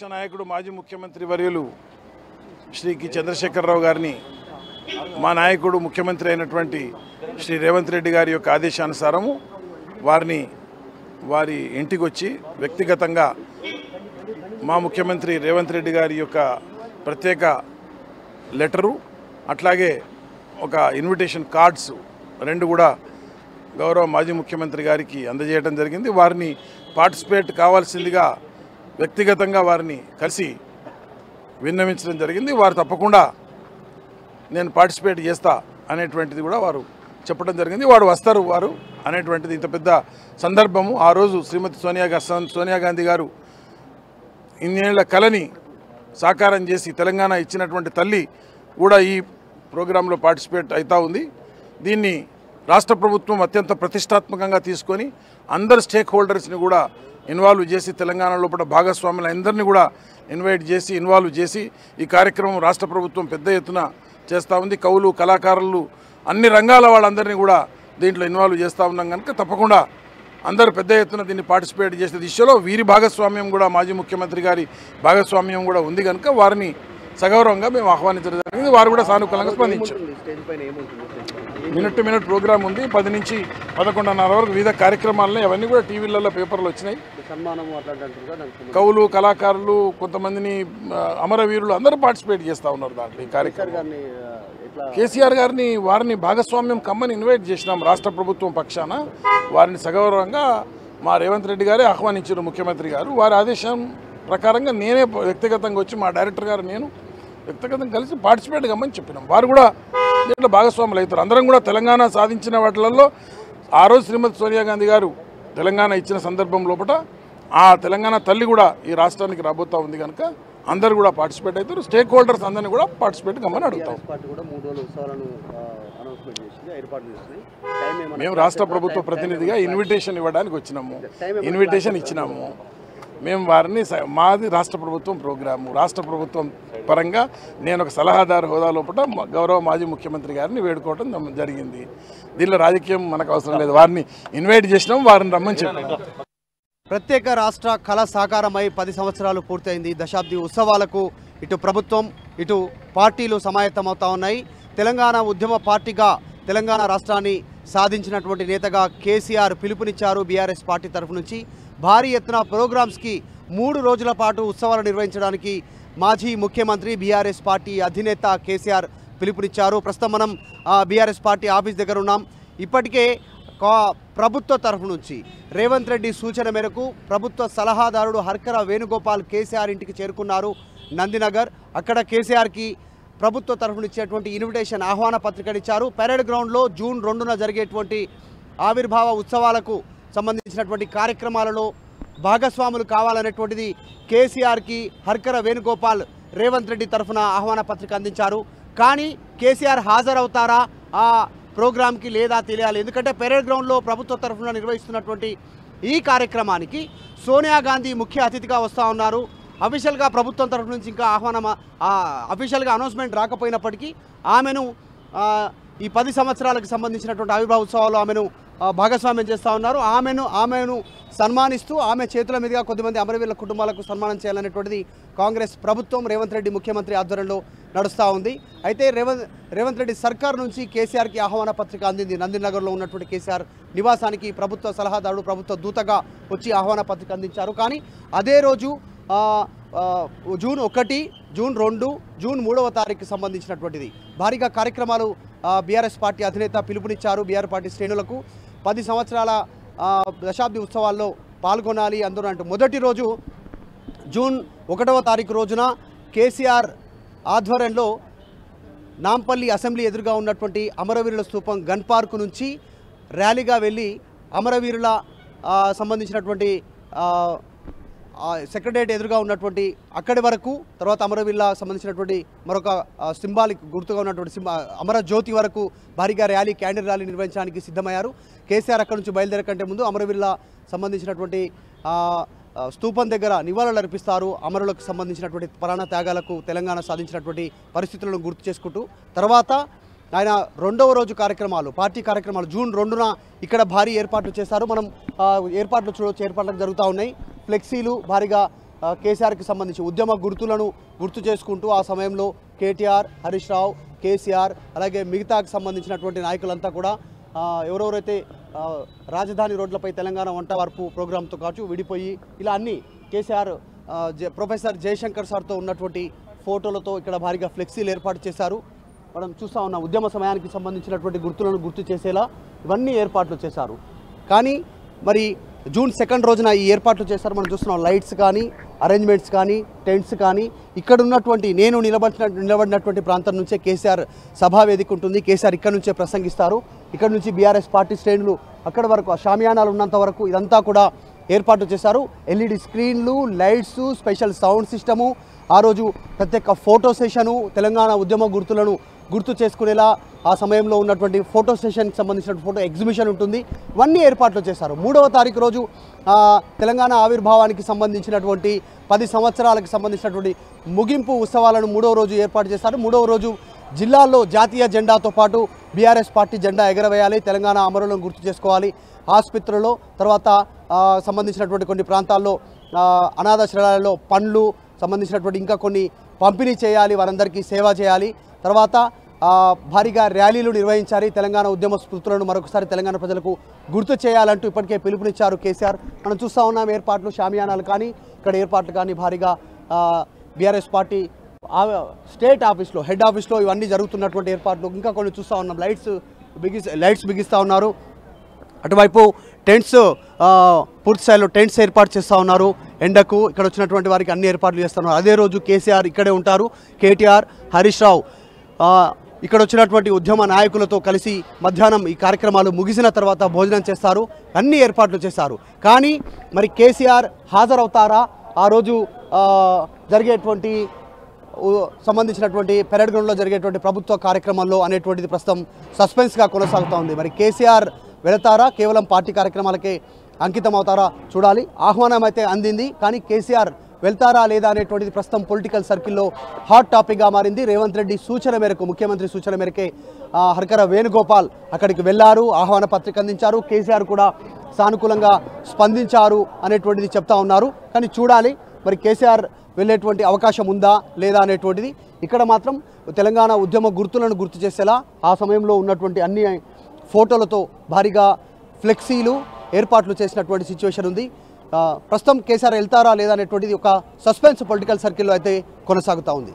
ప్రతిపక్ష నాయకుడు మాజీ ముఖ్యమంత్రి వర్యులు శ్రీ కి చంద్రశేఖరరావు గారిని మా నాయకుడు ముఖ్యమంత్రి అయినటువంటి శ్రీ రేవంత్ రెడ్డి గారి యొక్క ఆదేశానుసారము వారి ఇంటికి వచ్చి వ్యక్తిగతంగా మా ముఖ్యమంత్రి రేవంత్ రెడ్డి గారి యొక్క ప్రత్యేక లెటరు అట్లాగే ఒక ఇన్విటేషన్ కార్డ్స్ రెండు కూడా గౌరవ మాజీ ముఖ్యమంత్రి గారికి అందజేయడం జరిగింది. వారిని పార్టిసిపేట్ కావాల్సిందిగా వ్యక్తిగతంగా వారిని కలిసి విన్నవించడం జరిగింది. వారు తప్పకుండా నేను పార్టిసిపేట్ చేస్తా అనేటువంటిది కూడా వారు చెప్పడం జరిగింది. వారు వస్తారు అనేటువంటిది ఇంత పెద్ద సందర్భము. ఆ రోజు శ్రీమతి సోనియా గాంధీ గారు ఇన్నేళ్ల కళని సాకారం చేసి తెలంగాణ ఇచ్చినటువంటి తల్లి కూడా ఈ ప్రోగ్రాంలో పార్టిసిపేట్ అవుతూ ఉంది. దీన్ని రాష్ట్ర ప్రభుత్వం అత్యంత ప్రతిష్టాత్మకంగా తీసుకొని అందరు స్టేక్ హోల్డర్స్ని కూడా ఇన్వాల్వ్ చేసి తెలంగాణ లోపల భాగస్వాములు అందరినీ కూడా ఇన్వాల్వ్ చేసి ఈ కార్యక్రమం రాష్ట్ర ప్రభుత్వం పెద్ద ఎత్తున చేస్తూ ఉంది. కవులు, కళాకారులు, అన్ని రంగాల వాళ్ళందరినీ కూడా దీంట్లో ఇన్వాల్వ్ చేస్తూ ఉన్నాం కనుక తప్పకుండా అందరూ పెద్ద ఎత్తున దీన్ని పార్టిసిపేట్ చేసే దిశలో వీరి భాగస్వామ్యం కూడా మాజీ ముఖ్యమంత్రి గారి భాగస్వామ్యం కూడా ఉంది కనుక వారిని సగౌరవంగా మేము ఆహ్వానించడం జరిగింది. వారు కూడా సానుకూలంగా స్పందించారు. మినిట్ టు మినిట్ ప్రోగ్రామ్ ఉంది. 10 నుంచి 11:30 వరకు వివిధ కార్యక్రమాలని అవన్నీ కూడా టీవీలలో పేపర్లు వచ్చినాయి. కవులు, కళాకారులు, కొంతమందిని అమరవీరులు అందరూ పార్టిసిపేట్ చేస్తూ ఉన్నారు దాంట్లో. ఈ కార్యక్రమం కేసీఆర్ గారిని వారిని భాగస్వామ్యం కమ్మని ఇన్వైట్ చేసినాం రాష్ట్ర ప్రభుత్వం పక్షాన. వారిని సగౌరవంగా మా రేవంత్ రెడ్డి గారే ఆహ్వానించారు ముఖ్యమంత్రి గారు. వారి ఆదేశం ప్రకారంగా నేనే వ్యక్తిగతంగా వచ్చి మా డైరెక్టర్ గారు నేను వ్యక్తిగతంగా కలిసి పార్టిసిపేట్ కమ్మని చెప్పినాం. వారు కూడా దీంట్లో భాగస్వాములు అవుతారు. అందరం కూడా తెలంగాణ సాధించిన వాటిలలో ఆ రోజు శ్రీమతి సోనియా గాంధీ గారు తెలంగాణ ఇచ్చిన సందర్భం లోపల ఆ తెలంగాణ తల్లి కూడా ఈ రాష్ట్రానికి రాబోతూ ఉంది కనుక అందరూ కూడా పార్టిసిపేట్ అవుతారు. స్టేక్ హోల్డర్స్ అందరినీ కూడా పార్టిసిపేట్ కమ్మని అడుగుతాం. మేము రాష్ట్ర ప్రభుత్వ ప్రతినిధిగా ఇన్విటేషన్ ఇవ్వడానికి వచ్చినాము. ఇన్విటేషన్ ఇచ్చినాము. మేము వారిని మాది రాష్ట్ర ప్రభుత్వం ప్రోగ్రాము. రాష్ట్ర ప్రభుత్వం పరంగా నేను ఒక సలహాదారు హోదా లోపల గౌరవ మాజీ ముఖ్యమంత్రి గారిని వేడుకోవడం జరిగింది. దీనిలో రాజకీయం మనకు అవసరం లేదు. వారిని ఇన్వైట్ చేసినాము, వారిని రమ్మని చెప్పాము. ప్రత్యేక రాష్ట్ర కళ సాకారమై 10 సంవత్సరాలు పూర్తయింది. దశాబ్ది ఉత్సవాలకు ఇటు ప్రభుత్వం ఇటు పార్టీలు సమాయత్తమవుతా ఉన్నాయి. తెలంగాణ ఉద్యమ పార్టీగా తెలంగాణ రాష్ట్రాన్ని సాధించినటువంటి నేతగా కేసీఆర్ పిలుపునిచ్చారు. బీఆర్ఎస్ పార్టీ తరఫు నుంచి భారీ ఎత్తున ప్రోగ్రామ్స్కి 3 రోజుల పాటు ఉత్సవాలు నిర్వహించడానికి మాజీ ముఖ్యమంత్రి బీఆర్ఎస్ పార్టీ అధినేత కేసీఆర్ పిలుపునిచ్చారు. ప్రస్తుతం మనం బీఆర్ఎస్ పార్టీ ఆఫీస్ దగ్గర ఉన్నాం. ఇప్పటికే ప్రభుత్వ తరఫు నుంచి రేవంత్ రెడ్డి సూచన మేరకు ప్రభుత్వ సలహాదారుడు హర్కర వేణుగోపాల్ కేసీఆర్ ఇంటికి చేరుకున్నారు నందినగర్. అక్కడ కేసీఆర్కి ప్రభుత్వ తరఫున ఇచ్చేటువంటి ఇన్విటేషన్ ఆహ్వాన పత్రికనిచ్చారు. పెరేడ్ గ్రౌండ్లో జూన్ 2న జరిగేటువంటి ఆవిర్భావ ఉత్సవాలకు సంబంధించినటువంటి కార్యక్రమాలలో భాగస్వాములు కావాలనేటువంటిది కేసీఆర్కి హర్కర వేణుగోపాల్ రేవంత్ రెడ్డి తరఫున ఆహ్వాన పత్రిక అందించారు. కానీ కేసీఆర్ హాజరవుతారా ఆ ప్రోగ్రామ్కి లేదా తెలియాలి. ఎందుకంటే పెరేడ్ గ్రౌండ్లో ప్రభుత్వ తరఫున నిర్వహిస్తున్నటువంటి ఈ కార్యక్రమానికి సోనియా గాంధీ ముఖ్య అతిథిగా వస్తూ ఉన్నారు. అఫీషియల్గా ప్రభుత్వం తరఫు నుంచి ఇంకా అఫీషియల్గా అనౌన్స్మెంట్ రాకపోయినప్పటికీ ఆమెను ఈ 10 సంవత్సరాలకు సంబంధించినటువంటి ఆవిర్భావ ఉత్సవాల్లో ఆమెను భాగస్వామ్యం చేస్తూ ఉన్నారు. ఆమెను సన్మానిస్తూ ఆమె చేతుల మీదుగా కొద్దిమంది అమరవీరుల కుటుంబాలకు సన్మానం చేయాలనేటువంటిది కాంగ్రెస్ ప్రభుత్వం రేవంత్ రెడ్డి ముఖ్యమంత్రి ఆధ్వర్యంలో నడుస్తూ ఉంది. అయితే రేవంత్ రెడ్డి సర్కార్ నుంచి కేసీఆర్కి ఆహ్వాన పత్రిక అందింది. నందినగర్లో ఉన్నటువంటి కేసీఆర్ నివాసానికి ప్రభుత్వ సలహాదారుడు ప్రభుత్వ దూతగా వచ్చి ఆహ్వాన పత్రిక అందించారు. కానీ అదే రోజు జూన్ 1, జూన్ 2, జూన్ 3వ తారీఖుకి సంబంధించినటువంటిది భారీగా కార్యక్రమాలు బీఆర్ఎస్ పార్టీ అధినేత పిలుపునిచ్చారు. బీఆర్ పార్టీ శ్రేణులకు 10 సంవత్సరాల దశాబ్ది ఉత్సవాల్లో పాల్గొనాలి అందరూ అంటూ మొదటి రోజు జూన్ 1వ తారీఖు రోజున కేసీఆర్ ఆధ్వర్యంలో నాంపల్లి అసెంబ్లీ ఎదురుగా ఉన్నటువంటి అమరవీరుల స్తూపం గన్ పార్కు నుంచి ర్యాలీగా వెళ్ళి అమరవీరుల సంబంధించినటువంటి సెక్రటేరియట్ ఎదురుగా ఉన్నటువంటి అక్కడి వరకు, తర్వాత అమరవీరుల సంబంధించినటువంటి మరొక సింబాలిక్ గుర్తుగా ఉన్నటువంటి అమరజ్యోతి వరకు భారీగా ర్యాలీ, క్యాండిల్ ర్యాలీ నిర్వహించడానికి సిద్ధమయ్యారు. కేసీఆర్ అక్కడి నుంచి బయలుదేరే కంటే ముందు అమరవీరుల సంబంధించినటువంటి స్తూపం దగ్గర నివాళులు అర్పిస్తారు. అమరులకు సంబంధించినటువంటి ప్రాణ త్యాగాలకు తెలంగాణ సాధించినటువంటి పరిస్థితులను గుర్తు చేసుకుంటూ తర్వాత ఆయన రెండవ రోజు కార్యక్రమాలు, పార్టీ కార్యక్రమాలు జూన్ 2న ఇక్కడ భారీ ఏర్పాట్లు చేశారు. మనం ఏర్పాట్లు చూడవచ్చు, ఏర్పాట్లు జరుగుతూ ఉన్నాయి. ఫ్లెక్సీలు భారీగా కేసీఆర్కి సంబంధించి ఉద్యమ గుర్తులను గుర్తు చేసుకుంటూ ఆ సమయంలో కేటీఆర్, హరీష్ రావు, కేసీఆర్ అలాగే మిగతాకు సంబంధించినటువంటి నాయకులంతా కూడా ఎవరెవరైతే రాజధాని రోడ్లపై తెలంగాణ వంట వార్పు ప్రోగ్రాంతో కావచ్చు విడిపోయి ఇలా అన్ని కేసీఆర్ ప్రొఫెసర్ జయశంకర్ సార్తో ఉన్నటువంటి ఫోటోలతో ఇక్కడ భారీగా ఫ్లెక్సీలు ఏర్పాటు చేశారు. మనం చూస్తూ ఉన్న ఉద్యమ సమయానికి సంబంధించినటువంటి గుర్తులను గుర్తు చేసేలా ఇవన్నీ ఏర్పాట్లు చేశారు. కానీ మరి జూన్ 2 రోజున ఈ ఏర్పాట్లు చేశారు. మనం చూస్తున్నాం లైట్స్ కానీ, అరేంజ్మెంట్స్ కానీ, టెంట్స్ కానీ. ఇక్కడ ఉన్నటువంటి నేను నిలబడినటువంటి ప్రాంతం నుంచే కేసీఆర్ సభా వేదిక ఉంటుంది. కేసీఆర్ ఇక్కడ నుంచే ప్రసంగిస్తారు. ఇక్కడ నుంచి బీఆర్ఎస్ పార్టీ శ్రేణులు అక్కడ వరకు షామియానాలు ఉన్నంత వరకు ఇదంతా కూడా ఏర్పాటు చేశారు. ఎల్ఈడి స్క్రీన్లు, లైట్స్, స్పెషల్ సౌండ్ సిస్టము, ఆ రోజు ప్రత్యేక ఫోటో సెషను, తెలంగాణ ఉద్యమ గుర్తులను గుర్తు చేసుకునేలా ఆ సమయంలో ఉన్నటువంటి ఫోటో సెషన్కి సంబంధించిన ఫోటో ఎగ్జిబిషన్ ఉంటుంది. ఇవన్నీ ఏర్పాట్లు చేశారు. 3వ తారీఖు రోజు తెలంగాణ ఆవిర్భావానికి సంబంధించినటువంటి 10 సంవత్సరాలకు సంబంధించినటువంటి ముగింపు ఉత్సవాలను 3వ రోజు ఏర్పాటు చేశారు. 3వ రోజు జిల్లాల్లో జాతీయ జెండాతో పాటు బీఆర్ఎస్ పార్టీ జెండా ఎగరవేయాలి, తెలంగాణ అమరులను గుర్తు చేసుకోవాలి. ఆసుపత్రుల్లో తర్వాత సంబంధించినటువంటి కొన్ని ప్రాంతాల్లో అనాథాశ్రయాలలో పండ్లు సంబంధించినటువంటి ఇంకా కొన్ని పంపిణీ చేయాలి, వారందరికీ సేవ చేయాలి. తర్వాత భారీగా ర్యాలీలు నిర్వహించాలి. తెలంగాణ ఉద్యమ స్ఫూర్తులను మరొకసారి తెలంగాణ ప్రజలకు గుర్తు చేయాలంటూ ఇప్పటికే పిలుపునిచ్చారు కేసీఆర్. మనం చూస్తూ ఉన్నాం ఏర్పాట్లు, షామియానాలు కానీ ఇక్కడ ఏర్పాట్లు కానీ భారీగా బీఆర్ఎస్ పార్టీ స్టేట్ ఆఫీస్లో, హెడ్ ఆఫీస్లో ఇవన్నీ జరుగుతున్నటువంటి ఏర్పాట్లు. ఇంకా కొన్ని చూస్తూ ఉన్నాం లైట్స్ బిగిస్తూ ఉన్నారు. అటువైపు టెంట్స్ పూర్తి స్థాయిలో టెంట్స్ ఏర్పాటు చేస్తూ ఉన్నారు. ఎండకు ఇక్కడ వచ్చినటువంటి వారికి అన్ని ఏర్పాట్లు చేస్తున్నారు. అదే రోజు కేసీఆర్ ఇక్కడే ఉంటారు. కేటీఆర్, హరీష్ రావు ఇక్కడ వచ్చినటువంటి ఉద్యమ నాయకులతో కలిసి మధ్యాహ్నం ఈ కార్యక్రమాలు ముగిసిన తర్వాత భోజనం చేస్తారు. అన్ని ఏర్పాట్లు చేశారు. కానీ మరి కేసీఆర్ హాజరవుతారా ఆ రోజు జరిగేటువంటి సంబంధించినటువంటి పెరేడ్ గ్రౌండ్లో జరిగేటువంటి ప్రభుత్వ కార్యక్రమంలో అనేటువంటిది ప్రస్తుతం సస్పెన్స్గా కొనసాగుతూ ఉంది. మరి కేసీఆర్ వెళతారా, కేవలం పార్టీ కార్యక్రమాలకే అంకితం అవుతారా చూడాలి. ఆహ్వానం అయితే అందింది, కానీ కేసీఆర్ వెళ్తారా లేదా అనేటువంటిది ప్రస్తుతం పొలిటికల్ సర్కిల్లో హాట్ టాపిక్గా మారింది. రేవంత్ రెడ్డి సూచన మేరకు, ముఖ్యమంత్రి సూచన మేరకే హర్కర వేణుగోపాల్ అక్కడికి వెళ్లారు, ఆహ్వాన పత్రిక అందించారు. కేసీఆర్ కూడా సానుకూలంగా స్పందించారు అనేటువంటిది చెప్తా ఉన్నారు. కానీ చూడాలి మరి కేసీఆర్ వెళ్ళేటువంటి అవకాశం ఉందా లేదా అనేటువంటిది. ఇక్కడ మాత్రం తెలంగాణ ఉద్యమ గుర్తులను గుర్తు చేసేలా ఆ సమయంలో ఉన్నటువంటి అన్ని ఫోటోలతో భారీగా ఫ్లెక్సీలు ఏర్పాట్లు చేసినటువంటి సిచ్యువేషన్ ఉంది. ప్రస్తుతం కేసీఆర్ వెళ్తారా లేదా అనేటువంటిది ఒక సస్పెన్స్ పొలిటికల్ సర్కిల్లో అయితే కొనసాగుతూ ఉంది.